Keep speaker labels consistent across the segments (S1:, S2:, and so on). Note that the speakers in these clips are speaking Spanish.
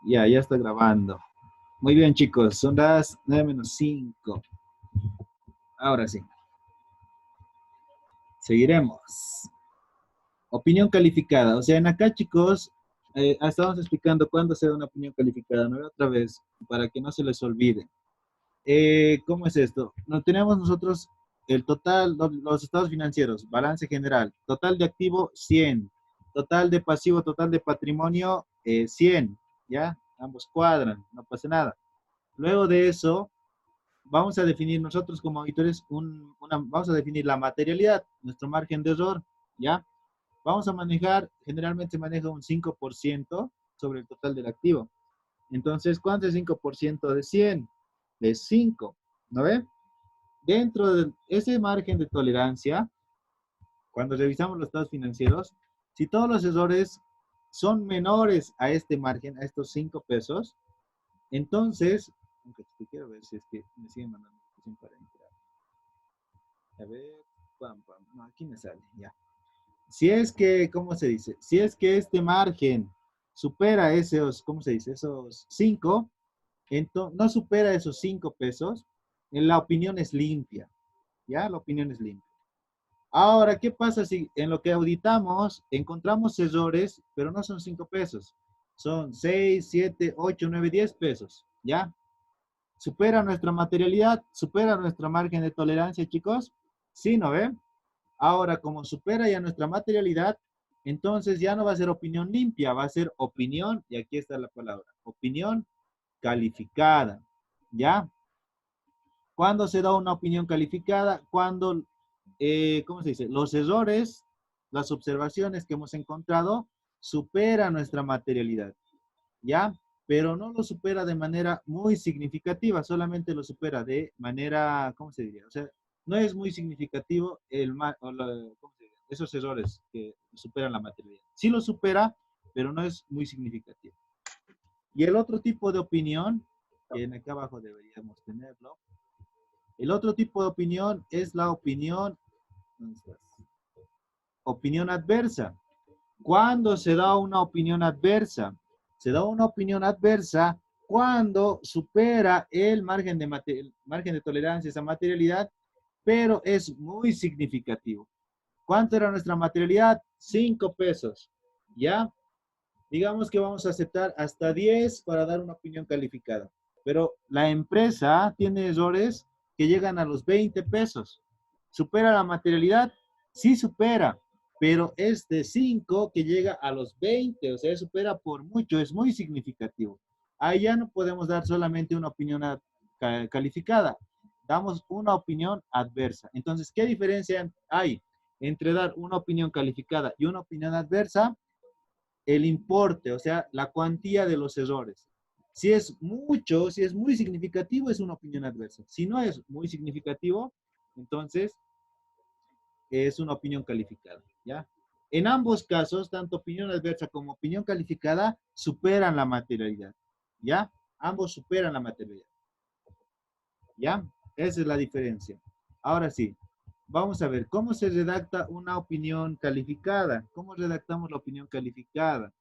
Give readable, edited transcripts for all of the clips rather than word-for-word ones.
S1: Ya está grabando. Muy bien, chicos, son las 9:05. Ahora sí, seguiremos. Opinión calificada. O sea, en acá, chicos, estábamos explicando cuándo se da una opinión calificada. No otra vez, para que no se les olvide. ¿Cómo es esto? No tenemos nosotros el total, los estados financieros, balance general, total de activo 100, total de pasivo, total de patrimonio 100, ¿ya? Ambos cuadran, no pasa nada. Luego de eso, vamos a definir nosotros como auditores, vamos a definir la materialidad, nuestro margen de error, ¿ya? Vamos a manejar, generalmente se maneja un 5% sobre el total del activo. Entonces, ¿cuánto es 5% de 100? De 5, ¿no ve? Dentro de ese margen de tolerancia, cuando revisamos los estados financieros, si todos los errores son menores a este margen, a estos 5 pesos, entonces, aunque te quiero ver si es que me siguen mandando para entrar. A ver, pam, pam. No, aquí me sale, ya. Si es que, ¿cómo se dice? Si es que este margen supera esos, ¿cómo se dice? Esos 5, entonces, no supera esos 5 pesos, la opinión es limpia, ¿ya? La opinión es limpia. Ahora, ¿qué pasa si en lo que auditamos encontramos errores, pero no son 5 pesos? Son 6, 7, 8, 9, 10 pesos, ¿ya? ¿Supera nuestra materialidad? ¿Supera nuestro margen de tolerancia, chicos? Sí, ¿no ve? Ahora, como supera ya nuestra materialidad, entonces ya no va a ser opinión limpia, va a ser opinión, y aquí está la palabra, opinión calificada, ¿ya? ¿Cuándo se da una opinión calificada? Cuando, ¿cómo se dice? Los errores, las observaciones que hemos encontrado superan nuestra materialidad, ¿ya? Pero no lo supera de manera muy significativa, solamente lo supera de manera, ¿cómo se diría? O sea, no es muy significativo ¿cómo se diría? Esos errores que superan la materialidad. Sí lo supera, pero no es muy significativo. Y el otro tipo de opinión, que en acá abajo deberíamos tenerlo, el otro tipo de opinión es la opinión, ¿dónde estás? Opinión adversa. ¿Cuándo se da una opinión adversa? Se da una opinión adversa cuando supera el margen de tolerancia, esa materialidad, pero es muy significativo. ¿Cuánto era nuestra materialidad? 5 pesos. ¿Ya? Digamos que vamos a aceptar hasta 10 para dar una opinión calificada. Pero la empresa tiene errores que llegan a los 20 pesos. ¿Supera la materialidad? Sí supera, pero es de 5 que llega a los 20, o sea, supera por mucho, es muy significativo. Ahí ya no podemos dar solamente una opinión calificada, damos una opinión adversa. Entonces, ¿qué diferencia hay entre dar una opinión calificada y una opinión adversa? El importe, o sea, la cuantía de los errores. Si es mucho, si es muy significativo, es una opinión adversa. Si no es muy significativo, entonces es una opinión calificada, ¿ya? En ambos casos, tanto opinión adversa como opinión calificada superan la materialidad, ¿ya? Ambos superan la materialidad, ¿ya? Esa es la diferencia. Ahora sí, vamos a ver cómo se redacta una opinión calificada. ¿Cómo redactamos la opinión calificada?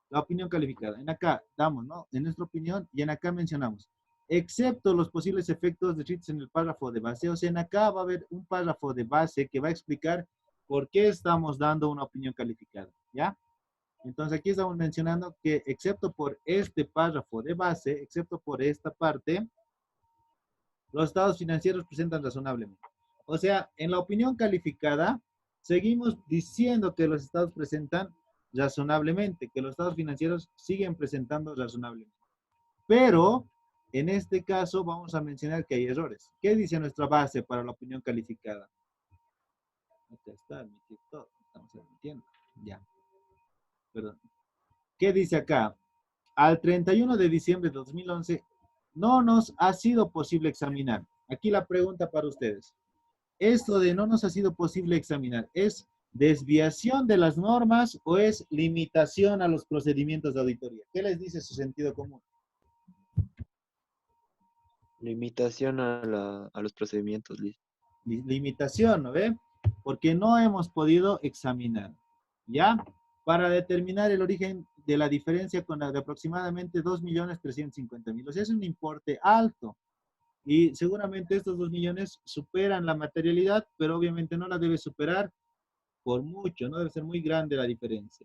S1: La opinión calificada. En acá damos, ¿no? En nuestra opinión y en acá mencionamos, excepto los posibles efectos descritos en el párrafo de base. O sea, en acá va a haber un párrafo de base que va a explicar por qué estamos dando una opinión calificada, ¿ya? Entonces aquí estamos mencionando que excepto por este párrafo de base, excepto por esta parte, los estados financieros presentan razonablemente. O sea, en la opinión calificada, seguimos diciendo que los estados presentan razonablemente, que los estados financieros siguen presentando razonablemente. Pero en este caso vamos a mencionar que hay errores. ¿Qué dice nuestra base para la opinión calificada? Acá está, mi TikTok, estamos admitiendo. Ya, perdón. ¿Qué dice acá? Al 31 de diciembre de 2011 no nos ha sido posible examinar. Aquí la pregunta para ustedes. Esto de no nos ha sido posible examinar, ¿es desviación de las normas o es limitación a los procedimientos de auditoría? ¿Qué les dice su sentido común?
S2: Limitación a los procedimientos, Liz.
S1: Limitación, ¿no ve? Porque no hemos podido examinar, ¿ya? para determinar el origen de la diferencia con la de aproximadamente 2.350.000. O sea, es un importe alto. Y seguramente estos 2 millones superan la materialidad, pero obviamente no la debe superar por mucho, no debe ser muy grande la diferencia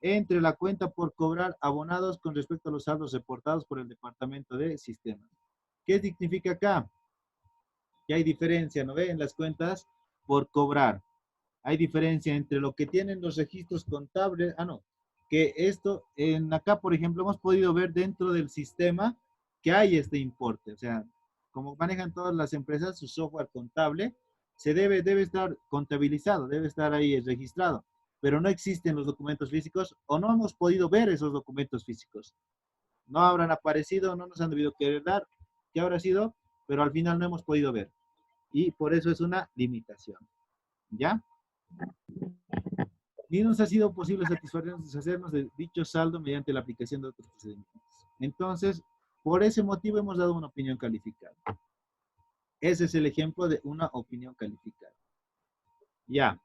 S1: entre la cuenta por cobrar abonados con respecto a los saldos reportados por el Departamento de Sistemas. ¿Qué significa acá? Que hay diferencia, ¿no ve? En las cuentas por cobrar. Hay diferencia entre lo que tienen los registros contables. No. Que esto, en acá, por ejemplo, hemos podido ver dentro del sistema que hay este importe. O sea, como manejan todas las empresas, su software contable, debe estar contabilizado, debe estar ahí registrado. Pero no existen los documentos físicos o no hemos podido ver esos documentos físicos. No habrán aparecido, no nos han debido querer dar, qué habrá sido, pero al final no hemos podido ver. Y por eso es una limitación. ¿Ya? Ni nos ha sido posible satisfacernos de dicho saldo mediante la aplicación de otros procedimientos. Entonces, por ese motivo hemos dado una opinión calificada. Ese es el ejemplo de una opinión calificada. Ya,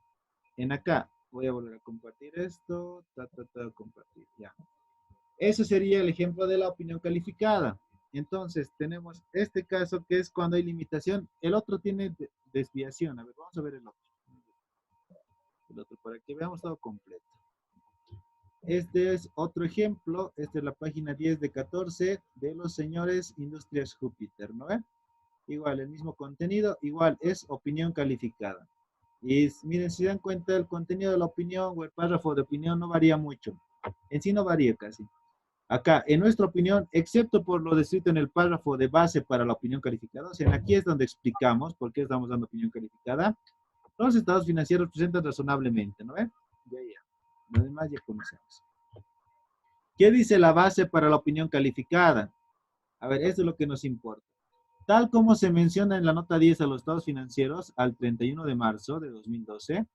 S1: en acá, voy a volver a compartir esto, compartir, ya. Ese sería el ejemplo de la opinión calificada. Entonces, tenemos este caso que es cuando hay limitación. El otro tiene desviación. A ver, vamos a ver el otro. El otro para que veamos todo completo. Este es otro ejemplo. Esta es la página 10 de 14 de los señores Industrias Júpiter, ¿no ve? Igual, el mismo contenido, igual es opinión calificada. Y miren, si dan cuenta, el contenido de la opinión o el párrafo de opinión no varía mucho. En sí no varía casi. Acá, en nuestra opinión, excepto por lo descrito en el párrafo de base para la opinión calificada, o sea, aquí es donde explicamos por qué estamos dando opinión calificada, los estados financieros presentan razonablemente, ¿no ve? Ya. Lo demás ya conocemos. ¿Qué dice la base para la opinión calificada? A ver, esto es lo que nos importa. Tal como se menciona en la nota 10 a los estados financieros al 31 de marzo de 2012,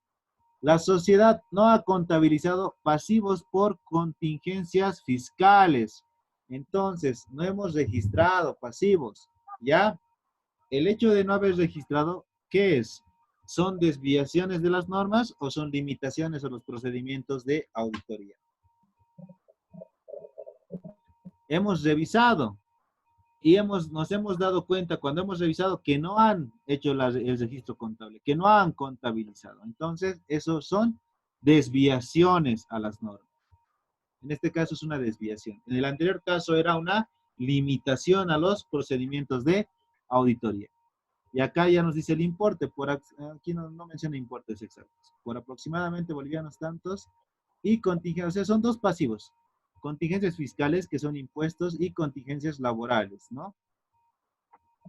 S1: la sociedad no ha contabilizado pasivos por contingencias fiscales. Entonces, no hemos registrado pasivos, ¿ya? El hecho de no haber registrado, ¿qué es? ¿Son desviaciones de las normas o son limitaciones a los procedimientos de auditoría? Hemos revisado y nos hemos dado cuenta cuando hemos revisado que no han hecho el registro contable, que no han contabilizado. Entonces, esos son desviaciones a las normas. En este caso es una desviación. En el anterior caso era una limitación a los procedimientos de auditoría. Y acá ya nos dice el importe, aquí no menciona importes exactos, por aproximadamente bolivianos tantos, y contingencias, o sea, son dos pasivos, contingencias fiscales, que son impuestos, y contingencias laborales, ¿no?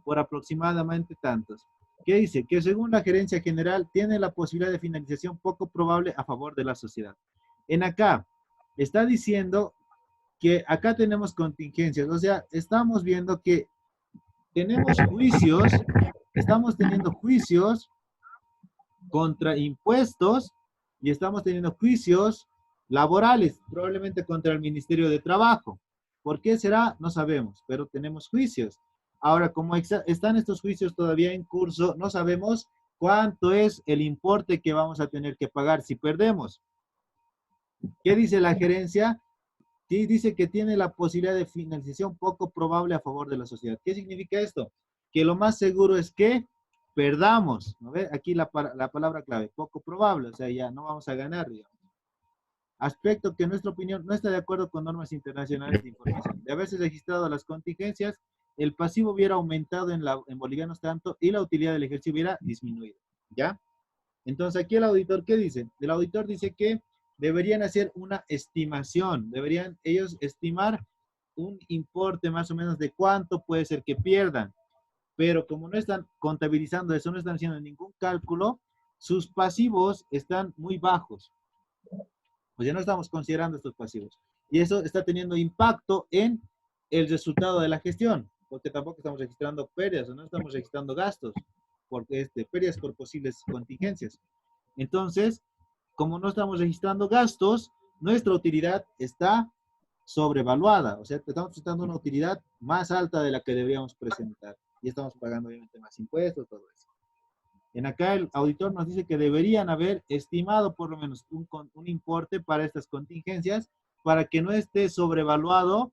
S1: Por aproximadamente tantos. ¿Qué dice? Que según la gerencia general, tiene la posibilidad de finalización poco probable a favor de la sociedad. En acá, está diciendo que acá tenemos contingencias, o sea, estamos viendo que tenemos juicios, estamos teniendo juicios contra impuestos y estamos teniendo juicios laborales, probablemente contra el Ministerio de Trabajo. ¿Por qué será? No sabemos, pero tenemos juicios. Ahora, como están estos juicios todavía en curso, no sabemos cuánto es el importe que vamos a tener que pagar si perdemos. ¿Qué dice la gerencia? Sí, dice que tiene la posibilidad de financiación poco probable a favor de la sociedad. ¿Qué significa esto? Que lo más seguro es que perdamos, ¿no ve? Aquí la palabra clave, poco probable, o sea, ya no vamos a ganar, digamos. Aspecto que en nuestra opinión no está de acuerdo con normas internacionales de información. De haberse registrado las contingencias, el pasivo hubiera aumentado en bolivianos tanto y la utilidad del ejercicio hubiera disminuido, ¿ya? Entonces, aquí el auditor, ¿qué dice? El auditor dice que deberían hacer una estimación, deberían ellos estimar un importe más o menos de cuánto puede ser que pierdan, pero como no están contabilizando eso, no están haciendo ningún cálculo, sus pasivos están muy bajos. Pues ya no estamos considerando estos pasivos. Y eso está teniendo impacto en el resultado de la gestión, porque tampoco estamos registrando pérdidas, o no estamos registrando gastos, porque pérdidas por posibles contingencias. Entonces, como no estamos registrando gastos, nuestra utilidad está sobrevaluada. O sea, estamos presentando una utilidad más alta de la que deberíamos presentar. Y estamos pagando obviamente más impuestos, todo eso. En acá el auditor nos dice que deberían haber estimado por lo menos un importe para estas contingencias para que no esté sobrevaluado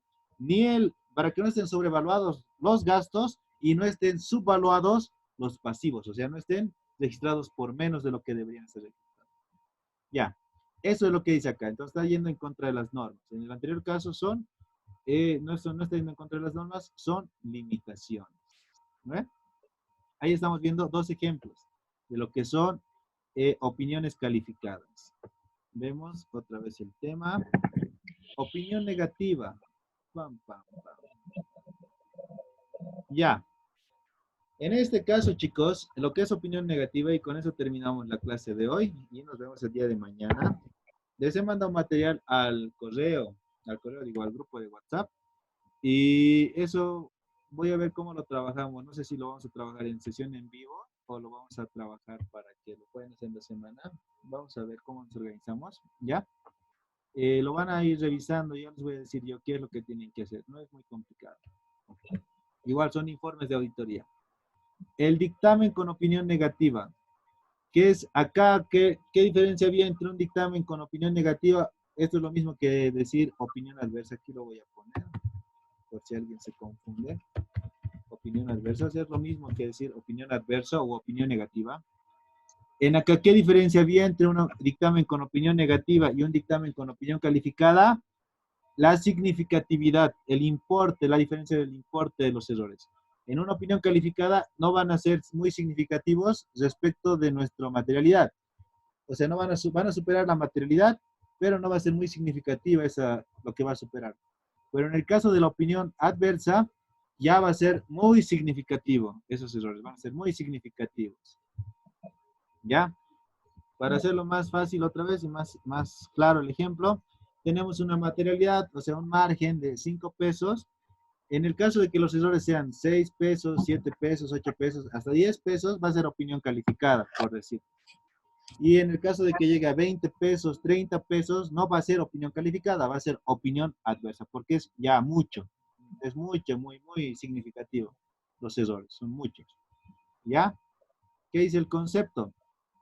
S1: para que no estén sobrevaluados los gastos y no estén subvaluados los pasivos, o sea, no estén registrados por menos de lo que deberían ser registrados. Ya, eso es lo que dice acá. Entonces está yendo en contra de las normas. En el anterior caso no está yendo en contra de las normas, son limitaciones. ¿No? Ahí estamos viendo dos ejemplos de lo que son opiniones calificadas. Vemos otra vez el tema. Opinión negativa. Pam, pam, pam. Ya. En este caso, chicos, lo que es opinión negativa, y con eso terminamos la clase de hoy, y nos vemos el día de mañana. Les he mandado material al correo, digo, al grupo de WhatsApp, y eso voy a ver cómo lo trabajamos. No sé si lo vamos a trabajar en sesión en vivo o lo vamos a trabajar para que lo puedan hacer en la semana. Vamos a ver cómo nos organizamos, ¿ya? Lo van a ir revisando, yo les voy a decir yo qué es lo que tienen que hacer. No es muy complicado. Igual son informes de auditoría. El dictamen con opinión negativa. ¿Qué es acá? ¿Qué diferencia había entre un dictamen con opinión negativa? Esto es lo mismo que decir opinión adversa. Aquí lo voy a poner, por si alguien se confunde. Opinión adversa es lo mismo que decir opinión adversa o opinión negativa. En acá, ¿qué diferencia había entre un dictamen con opinión negativa y un dictamen con opinión calificada? La significatividad, el importe, la diferencia del importe de los errores. En una opinión calificada no van a ser muy significativos respecto de nuestra materialidad. O sea, no van a superar la materialidad, pero no va a ser muy significativa lo que va a superar. Pero en el caso de la opinión adversa, ya va a ser muy significativo. Esos errores van a ser muy significativos. ¿Ya? Para hacerlo más fácil otra vez y más claro el ejemplo, tenemos una materialidad, o sea, un margen de 5 pesos. En el caso de que los errores sean 6 pesos, 7 pesos, 8 pesos, hasta 10 pesos, va a ser opinión calificada, por decir. Y en el caso de que llegue a 20 pesos, 30 pesos, no va a ser opinión calificada, va a ser opinión adversa, porque es ya mucho. Es mucho, muy, muy significativo. Los errores son muchos. ¿Ya? ¿Qué dice el concepto?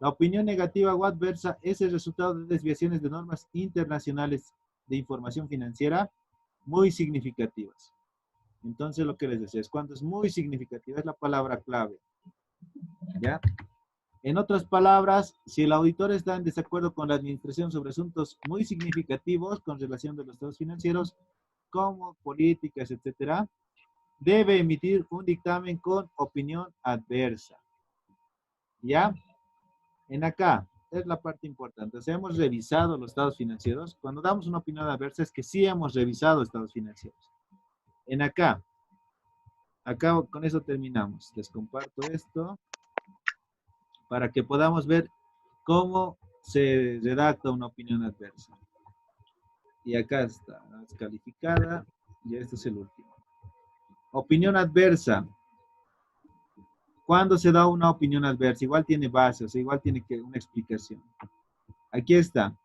S1: La opinión negativa o adversa es el resultado de desviaciones de normas internacionales de información financiera muy significativas. Entonces, lo que les decía es cuando es muy significativa, es la palabra clave. ¿Ya? En otras palabras, si el auditor está en desacuerdo con la administración sobre asuntos muy significativos con relación de los estados financieros, como políticas, etcétera, debe emitir un dictamen con opinión adversa. ¿Ya? En acá, es la parte importante. O sea, hemos revisado los estados financieros. Cuando damos una opinión adversa es que sí hemos revisado estados financieros. En acá con eso terminamos. Les comparto esto para que podamos ver cómo se redacta una opinión adversa. Y acá está, es calificada, y este es el último. Opinión adversa. ¿Cuándo se da una opinión adversa? Igual tiene base, o sea, igual tiene una explicación. Aquí está.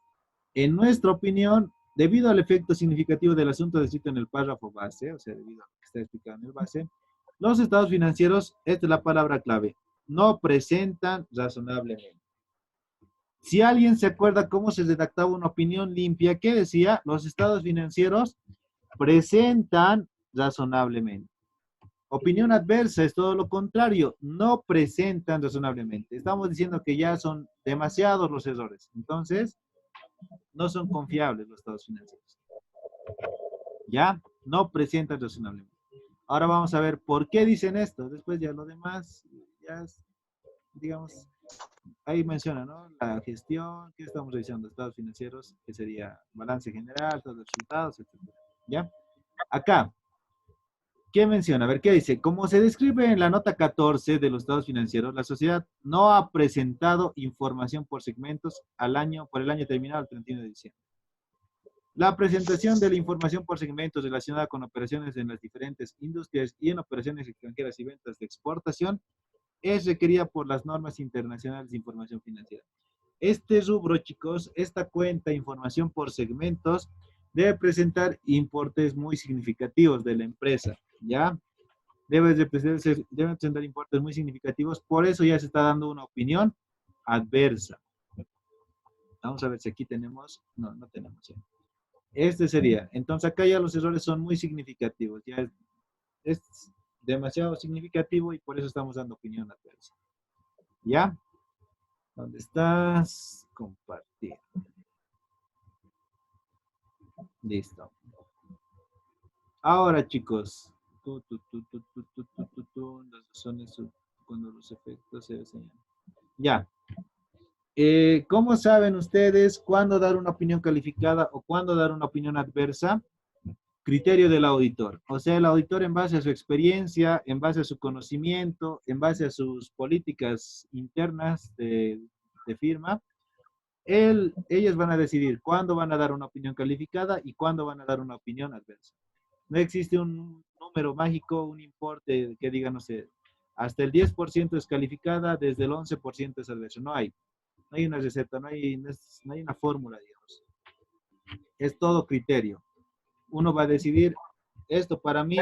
S1: En nuestra opinión, debido al efecto significativo del asunto descrito en el párrafo base, o sea, debido a lo que está explicado en el base, los estados financieros, esta es la palabra clave, no presentan razonablemente. Si alguien se acuerda cómo se redactaba una opinión limpia, ¿qué decía? Los estados financieros presentan razonablemente. Opinión adversa es todo lo contrario, no presentan razonablemente. Estamos diciendo que ya son demasiados los errores. Entonces, no son confiables los estados financieros. ¿Ya? No presentan razonablemente. Ahora vamos a ver por qué dicen esto. Después ya lo demás, ya es, digamos, ahí menciona, ¿no? La gestión, que estamos revisando, estados financieros, que sería balance general, todos los resultados, etc. ¿Ya? Acá, ¿qué menciona? A ver, ¿qué dice? Como se describe en la nota 14 de los estados financieros, la sociedad no ha presentado información por segmentos por el año terminado el 31 de diciembre. La presentación de la información por segmentos relacionada con operaciones en las diferentes industrias y en operaciones extranjeras y ventas de exportación es requerida por las normas internacionales de información financiera. Este rubro, chicos, esta cuenta, información por segmentos, debe presentar importes muy significativos de la empresa, ¿ya? deben presentar importes muy significativos, por eso ya se está dando una opinión adversa. Vamos a ver si aquí tenemos, no, no tenemos. ¿Sí? Este sería, entonces acá ya los errores son muy significativos, ya es demasiado significativo y por eso estamos dando opinión adversa. ¿Ya? ¿Dónde estás? Compartir. Listo. Ahora, chicos, las razones cuando los efectos se señalan. Ya. ¿Cómo saben ustedes cuándo dar una opinión calificada o cuándo dar una opinión adversa? Criterio del auditor. O sea, el auditor en base a su experiencia, en base a su conocimiento, en base a sus políticas internas de firma, ellos van a decidir cuándo van a dar una opinión calificada y cuándo van a dar una opinión adversa. No existe un número mágico, un importe que diga, no sé, hasta el 10% es calificada, desde el 11% es adverso. No hay. No hay una receta, no hay una fórmula, digamos. Es todo criterio. Uno va a decidir, esto para mí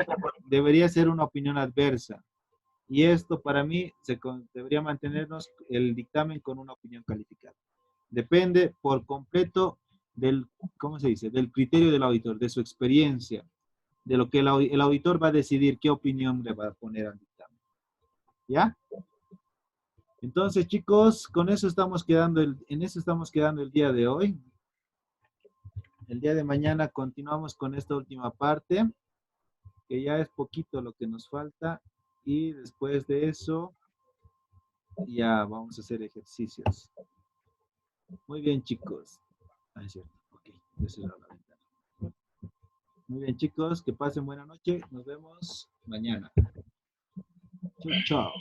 S1: debería ser una opinión adversa. Y esto para mí debería mantenernos el dictamen con una opinión calificada. Depende por completo del, ¿cómo se dice? Del criterio del auditor, de su experiencia, de lo que el auditor va a decidir qué opinión le va a poner al dictamen. ¿Ya? Entonces, chicos, con eso estamos quedando, en eso estamos quedando el día de hoy. El día de mañana continuamos con esta última parte, que ya es poquito lo que nos falta. Y después de eso, ya vamos a hacer ejercicios. Muy bien, chicos. Ah, es cierto. Ok, ya cerrado la ventana. Muy bien, chicos, que pasen buena noche. Nos vemos mañana. Chao, chao.